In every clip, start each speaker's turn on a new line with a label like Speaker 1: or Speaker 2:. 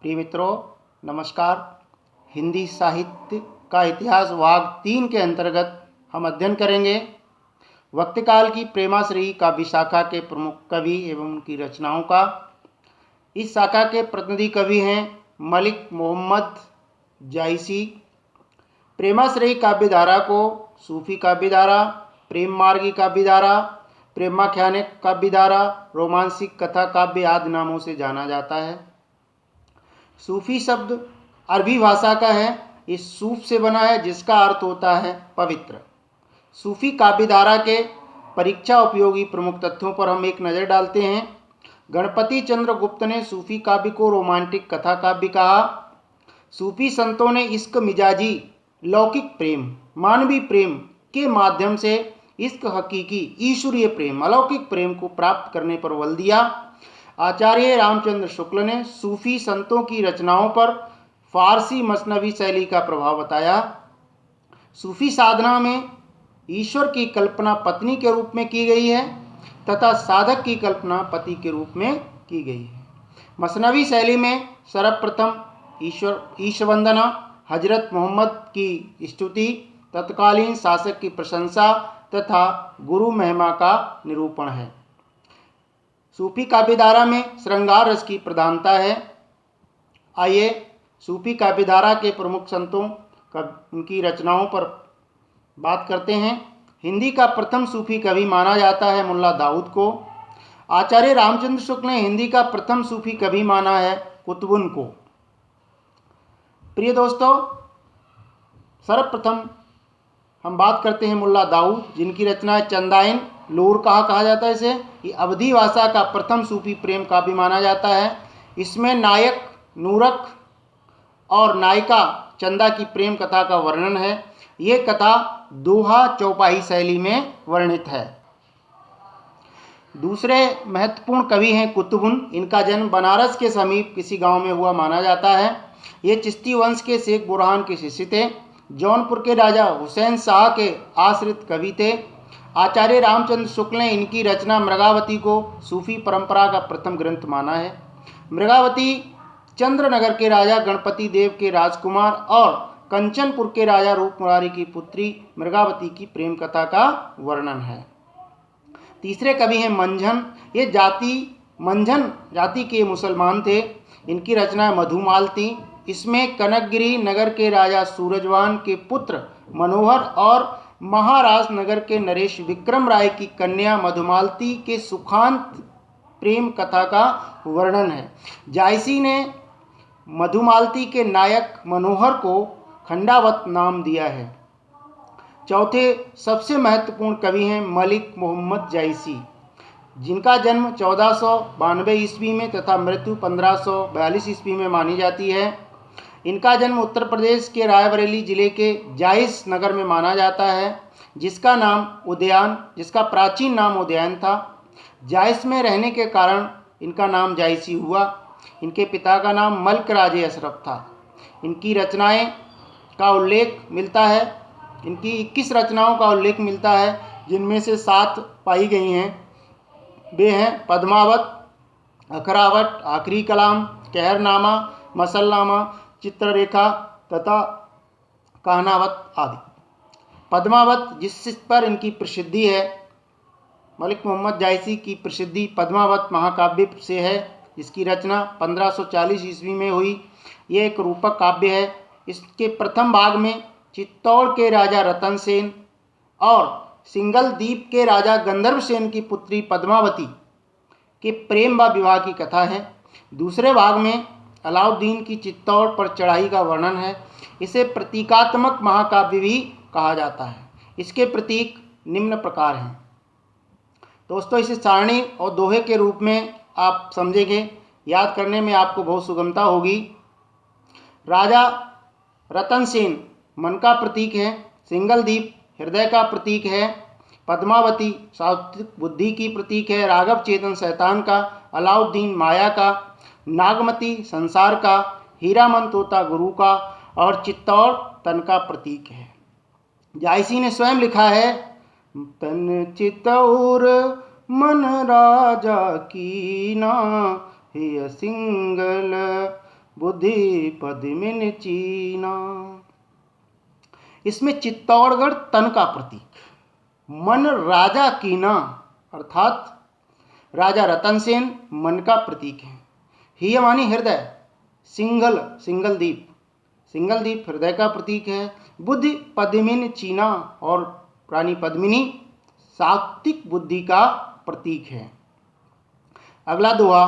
Speaker 1: प्रिय मित्रों, नमस्कार। हिंदी साहित्य का इतिहास भाग 3 के अंतर्गत हम अध्ययन करेंगे वक्तकाल की प्रेमाश्री काव्य शाखा के प्रमुख कवि एवं उनकी रचनाओं का। इस शाखा के प्रतिनिधि कवि हैं मलिक मोहम्मद जायसी। प्रेमाश्री काव्यधारा को सूफी काव्यधारा, प्रेम मार्गी काव्यधारा, प्रेमाख्यानिक काव्यधारा, रोमांसिक कथा काव्य आदि नामों से जाना जाता है। सूफी शब्द अरबी भाषा का है। इस सूफ से बना है जिसका अर्थ होता है पवित्र। सूफी काव्यधारा के परीक्षा उपयोगी प्रमुख तथ्यों पर हम एक नज़र डालते हैं। गणपति चंद्र गुप्त ने सूफी काव्य को रोमांटिक कथा काव्य कहा। सूफी संतों ने इश्क मिजाजी, लौकिक प्रेम, मानवीय प्रेम के माध्यम से इश्क हकीकी ईश्वरीय प्रेम, अलौकिक प्रेम को प्राप्त करने पर बल दिया। आचार्य रामचंद्र शुक्ल ने सूफी संतों की रचनाओं पर फारसी मसनवी शैली का प्रभाव बताया। सूफी साधना में ईश्वर की कल्पना पत्नी के रूप में की गई है तथा साधक की कल्पना पति के रूप में की गई है। मसनवी शैली में सर्वप्रथम ईश्वर वंदना, हजरत मोहम्मद की स्तुति, तत्कालीन शासक की प्रशंसा तथा गुरु महिमा का निरूपण है। सूफी काव्यधारा में श्रृंगार रस की प्रधानता है। आइए सूफी काव्यधारा के प्रमुख संतों उनकी रचनाओं पर बात करते हैं। हिंदी का प्रथम सूफी कवि माना जाता है मुल्ला दाऊद को। आचार्य रामचंद्र शुक्ल ने हिंदी का प्रथम सूफी कवि माना है कुतुबुन को। प्रिय दोस्तों, सर्वप्रथम हम बात करते हैं मुल्ला दाऊद, जिनकी रचना है चंदाइन लोर कहा जाता है इसे। ये अवधी भाषा का प्रथम सूफी प्रेम काव्य माना जाता है। इसमें नायक नूरक और नायिका चंदा की प्रेम कथा का वर्णन है। ये कथा दोहा चौपाई शैली में वर्णित है। दूसरे महत्वपूर्ण कवि हैं कुतुबुन। इनका जन्म बनारस के समीप किसी गांव में हुआ माना जाता है। ये चिश्ती वंश के शेख बुरहान के शिष्य थे। जौनपुर के राजा हुसैन शाह के आश्रित कवि थे। आचार्य रामचंद्र शुक्ल ने इनकी रचना मृगावती को सूफी परंपरा का प्रथम ग्रंथ माना है। मृगावती चंद्रनगर के राजा गणपति देव के राजकुमार और कंचनपुर के राजा रूपमुरारी की पुत्री मृगावती की प्रेम कथा का वर्णन है। तीसरे कवि हैं मंझन। ये मंझन जाति के मुसलमान थे। इनकी रचना है मधुमालती। इसमें कनकगिरी नगर के राजा सूरजवान के पुत्र मनोहर और महाराज नगर के नरेश विक्रम राय की कन्या मधुमालती के सुखांत प्रेम कथा का वर्णन है। जायसी ने मधुमालती के नायक मनोहर को खंडावत नाम दिया है। चौथे सबसे महत्वपूर्ण कवि हैं मलिक मोहम्मद जायसी, जिनका जन्म 1492 ईस्वी में तथा मृत्यु 1542 ईस्वी में मानी जाती है। इनका जन्म उत्तर प्रदेश के रायबरेली जिले के जायस नगर में माना जाता है, जिसका प्राचीन नाम उदयन था। जायस में रहने के कारण इनका नाम जायसी हुआ। इनके पिता का नाम मल्क राजे अशरफ था। इनकी रचनाएं का उल्लेख मिलता है। इनकी 21 रचनाओं का उल्लेख मिलता है, जिनमें से 7 पाई गई हैं। वे हैं पद्मावत, अखरावट, आखिरी कलाम, कहरनामा, मसलनामा, चित्ररेखा तथा कहनावत आदि। पद्मावत, जिस पर इनकी प्रसिद्धि है, मलिक मोहम्मद जायसी की प्रसिद्धि पद्मावत महाकाव्य से है, जिसकी रचना 1540 ईस्वी में हुई। ये एक रूपक काव्य है। इसके प्रथम भाग में चित्तौड़ के राजा रतन सेन और सिंगल द्वीप के राजा गंधर्व सेन की पुत्री पद्मावती के प्रेम व विवाह की कथा है। दूसरे भाग में अलाउद्दीन की चित्तौड़ पर चढ़ाई का वर्णन है। इसे प्रतीकात्मक महाकाव्य भी कहा जाता है। इसके प्रतीक निम्न प्रकार हैं। दोस्तों, इसे सारणी और दोहे के रूप में आप समझेंगे, याद करने में आपको बहुत सुगमता होगी। राजा रतन सेन मन का प्रतीक है, सिंगल द्वीप हृदय का प्रतीक है, पद्मावती सात्विक बुद्धि की प्रतीक है, राघव चेतन शैतान का, अलाउद्दीन माया का, नागमती संसार का, हीरामन तोता गुरु का और चित्तौड़ तन का प्रतीक है। जायसी ने स्वयं लिखा है, तन चित्तौर मन राजा कीना, हे सिंगल बुद्धि पद्मिनी चीना। इसमें चित्तौड़गढ़ तन का प्रतीक, मन राजा कीना अर्थात राजा रतन सेन मन का प्रतीक है। हिय मानी हृदय, सिंगल द्वीप हृदय का प्रतीक है। बुद्धि पद्मिनी चीना और रानी पद्मिनी सात्विक बुद्धि का प्रतीक है। अगला दोहा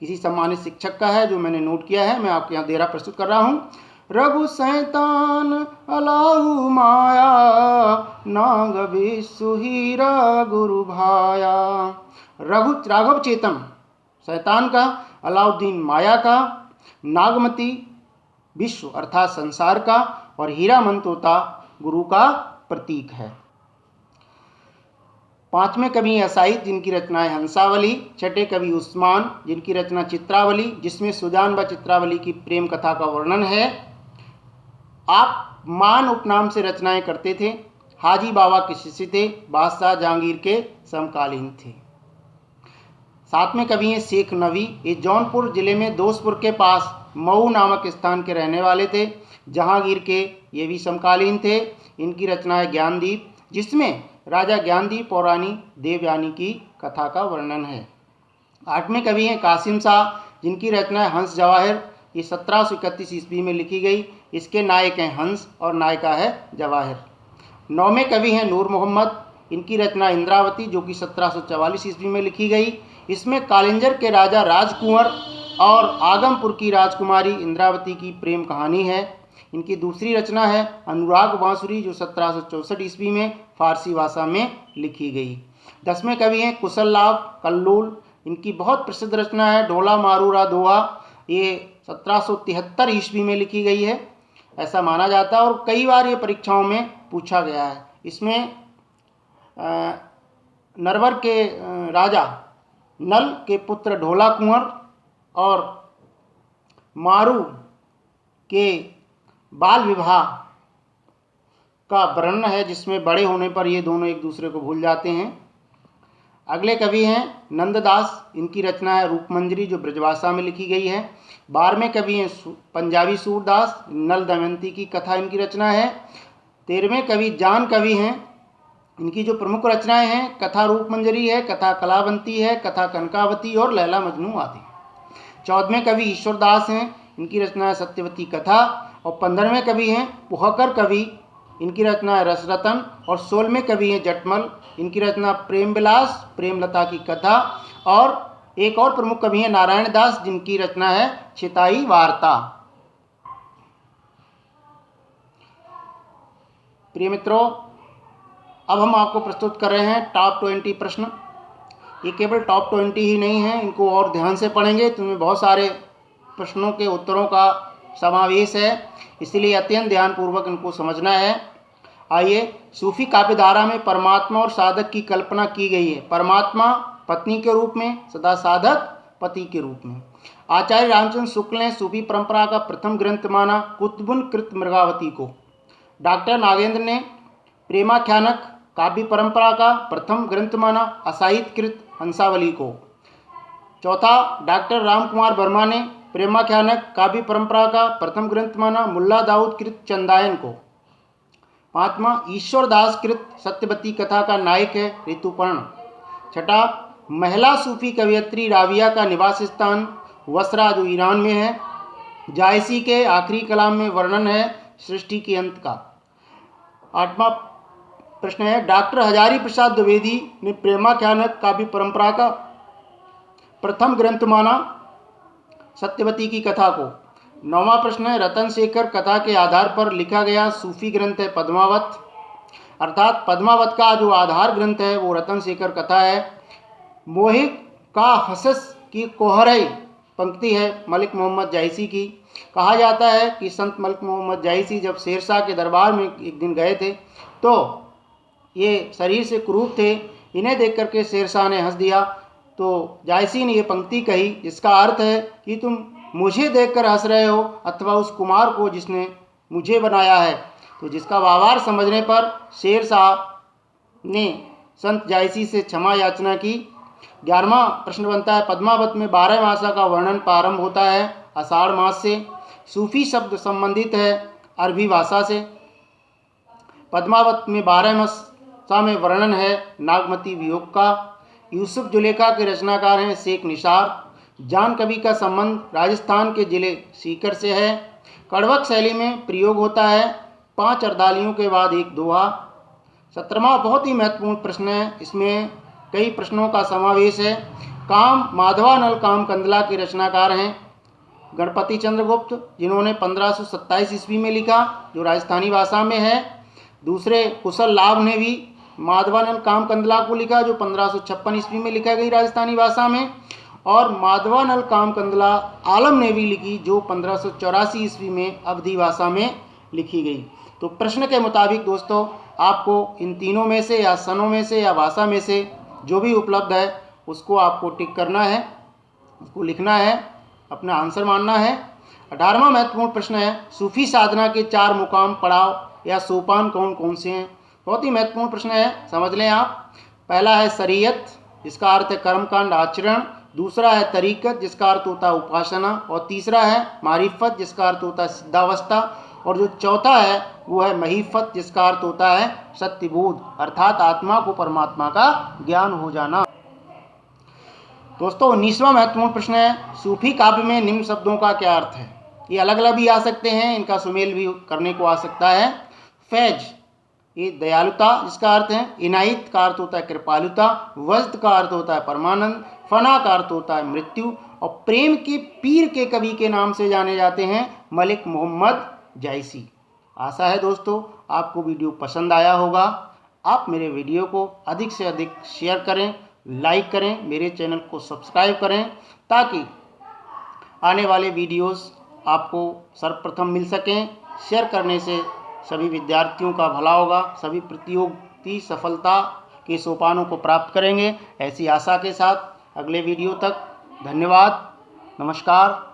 Speaker 1: किसी सम्मानित शिक्षक का है जो मैंने नोट किया है, मैं आपके यहाँ देरा प्रस्तुत कर रहा हूँ। रघु शैतान अलाहु माया, नाग विश्व हीरा गुरु भाया। राघव चेतन शैतान का, अलाउद्दीन माया का, नागमती विश्व अर्थात संसार का, और हीरा मंतोता गुरु का प्रतीक है। पांचवें कवि हैं साहित्य, जिनकी रचना है हंसावली। छठे कवि उस्मान, जिनकी रचना चित्रावली, जिसमें सुजान व चित्रावली की प्रेम कथा का वर्णन है। आप मान उपनाम से रचनाएं करते थे। हाजी बाबा के शिष्य थे, बादशाह जहांगीर के समकालीन थे। सातवें कवि हैं शेख नवी, ये जौनपुर जिले में दोस्तपुर के पास मऊ नामक स्थान के रहने वाले थे, जहांगीर के ये भी समकालीन थे। इनकी रचना है ज्ञानदीप, जिसमें राजा ज्ञानदीप और रानी देवयानी की कथा का वर्णन है। आठवें कवि हैं कासिम शाह, जिनकी रचना है हंस जवाहिर, ये 1731 ईस्वी में लिखी गई। इसके नायक हैं हंस और नायिका है जवाहिर। नौवें कवि हैं नूर मोहम्मद, इनकी रचना इंद्रावती, जो कि 1744 ईस्वी में लिखी गई। इसमें कालिंजर के राजा राजकुंवर और आगमपुर की राजकुमारी इंद्रावती की प्रेम कहानी है। इनकी दूसरी रचना है अनुराग बांसुरी, जो 1764 ईस्वी में फारसी भाषा में लिखी गई। 10वें कवि हैं कुशल लाभ कल्लूल, इनकी बहुत प्रसिद्ध रचना है ढोला मारूरा दोहा, ये 1773 ईस्वी में लिखी गई है, ऐसा माना जाता है, और कई बार ये परीक्षाओं में पूछा गया है। इसमें नरवर के राजा नल के पुत्र ढोला कुंवर और मारू के बाल विवाह का वर्णन है, जिसमें बड़े होने पर ये दोनों एक दूसरे को भूल जाते हैं। अगले कवि हैं नंददास, इनकी रचना है रूपमंजरी, जो ब्रजभाषा में लिखी गई है। 12वें कवि हैं पंजाबी सूरदास, नल दमयंती की कथा इनकी रचना है। 13वें कवि जान कवि हैं, इनकी जो प्रमुख रचनाएं हैं कथा रूपमंजरी है, कथा कलावंती है, कथा कनकावती और लैला मजनू आदि। 14वें कवि ईश्वरदास हैं, इनकी रचना है सत्यवती कथा। और 15वें कवि हैं पुहकर कवि, इनकी रचना है रसरतन। और 16वें कवि हैं जटमल, इनकी रचना प्रेम विलास, प्रेमलता की कथा। और एक और प्रमुख कवि हैं नारायण दास, जिनकी रचना है छिताई वार्ता। प्रिय मित्रों, अब हम आपको प्रस्तुत कर रहे हैं टॉप 20 प्रश्न। ये केवल टॉप 20 ही नहीं है, इनको और ध्यान से पढ़ेंगे तो इनमें बहुत सारे प्रश्नों के उत्तरों का समावेश है, इसलिए अत्यंत ध्यानपूर्वक इनको समझना है। आइए, सूफी काव्यधारा में परमात्मा और साधक की कल्पना की गई है। परमात्मा पत्नी के रूप में, सदा साधक पति के रूप में। आचार्य रामचंद्र शुक्ल ने सूफी परंपरा का प्रथम ग्रंथ माना कुतुबुन कृत मृगावती को। डॉक्टर नागेंद्र ने प्रेमाख्यानक काव्य परंपरा का प्रथम ग्रंथ माना असाहित्यकृत हंसावली को। चौथा, डॉक्टर रामकुमार वर्मा ने प्रेमाख्यानक काव्य परंपरा का प्रथम ग्रंथ माना मुल्ला दाऊद कृत चंदायन को। पांचवा, ईश्वरदास कृत सत्यवती कथा का नायक है ऋतुपर्ण। छठा, महिला सूफी कवयित्री राबिया का निवास स्थान वसरा, जो ईरान में है। जायसी के आखिरी कलाम में वर्णन है सृष्टि के अंत का। आठवां प्रश्न है, डॉक्टर हजारी प्रसाद द्विवेदी ने प्रेमाख्यानक काव्य परंपरा का प्रथम ग्रंथ माना सत्यवती की कथा को। नौवां प्रश्न है, रतन शेखर कथा के आधार पर लिखा गया सूफी ग्रंथ है पद्मावत, अर्थात पद्मावत का जो आधार ग्रंथ है वो रतन शेखर कथा है। मोहित का हसस की कोहरई पंक्ति है मलिक मोहम्मद जायसी की। कहा जाता है कि संत मलिक मोहम्मद जायसी जब शेरशाह के दरबार में एक दिन गए थे तो ये शरीर से कुरूप थे, इन्हें देख करके शेरशाह ने हंस दिया। तो जायसी ने ये पंक्ति कही, जिसका अर्थ है कि तुम मुझे देखकर हंस रहे हो अथवा उस कुमार को जिसने मुझे बनाया है। तो जिसका व्यवहार समझने पर शेरशाह ने संत जायसी से क्षमा याचना की। 11वां प्रश्न बनता है, पद्मावत में 12 मासा का वर्णन प्रारंभ होता है आषाढ़ मास से। सूफी शब्द संबंधित है अरबी भाषा से। पद्मावत में 12 मासा में वर्णन है नागमती वियोग का। यूसुफ जुलेखा के रचनाकार हैं शेख निसार। जान कवि का संबंध राजस्थान के जिले सीकर से है। कड़वक शैली में प्रयोग होता है 5 अर्दालियों के बाद एक दोहा। 17वां बहुत ही महत्वपूर्ण प्रश्न है, इसमें कई प्रश्नों का समावेश है। काम माधवानल काम कंदला के रचनाकार हैं गणपति चंद्रगुप्त, जिन्होंने 1527 ईस्वी में लिखा, जो राजस्थानी भाषा में है। दूसरे कुशल लाभ ने भी माधवानल काम कंदला को लिखा, जो 1556 ईस्वी में लिखा गई राजस्थानी भाषा में। और माधवानल काम कंदला आलम ने भी लिखी, जो 1584 ईस्वी में अवधी भाषा में लिखी गई। तो प्रश्न के मुताबिक दोस्तों आपको इन तीनों में से या सनों में से या भाषा में से जो भी उपलब्ध है उसको आपको टिक करना है, उसको लिखना है, अपना आंसर मानना है। 18वां महत्वपूर्ण प्रश्न है सूफी साधना के 4 मुकाम पड़ाव या सोपान कौन कौन से हैं। बहुत ही महत्वपूर्ण प्रश्न है, समझ लें आप। पहला है शरीयत, जिसका अर्थ है कर्मकांड आचरण। दूसरा है तरीकत, जिसका अर्थ होता है उपासना। और तीसरा है मारिफत, जिसका अर्थ होता है सिद्धावस्था। और जो चौथा है वो है महीफत, जिसका अर्थ होता है सत्यबोध, अर्थात आत्मा को परमात्मा का ज्ञान हो जाना। दोस्तों 19वां महत्वपूर्ण प्रश्न है सूफी काव्य में निम्न शब्दों का क्या अर्थ है। ये अलग अलग भी आ सकते हैं, इनका सुमेल भी करने को आ सकता है। फैज, ये दयालुता जिसका अर्थ है। इनायत का अर्थ होता है कृपालुता। वज्द का अर्थ होता है परमानंद। फना का अर्थ होता है मृत्यु। और प्रेम के पीर के कवि के नाम से जाने जाते हैं मलिक मोहम्मद जैसी। आशा है दोस्तों आपको वीडियो पसंद आया होगा। आप मेरे वीडियो को अधिक से अधिक शेयर करें, लाइक करें, मेरे चैनल को सब्सक्राइब करें, ताकि आने वाले वीडियोस आपको सर्वप्रथम मिल सकें। शेयर करने से सभी विद्यार्थियों का भला होगा, सभी प्रतियोगी सफलता के सोपानों को प्राप्त करेंगे। ऐसी आशा के साथ अगले वीडियो तक धन्यवाद, नमस्कार।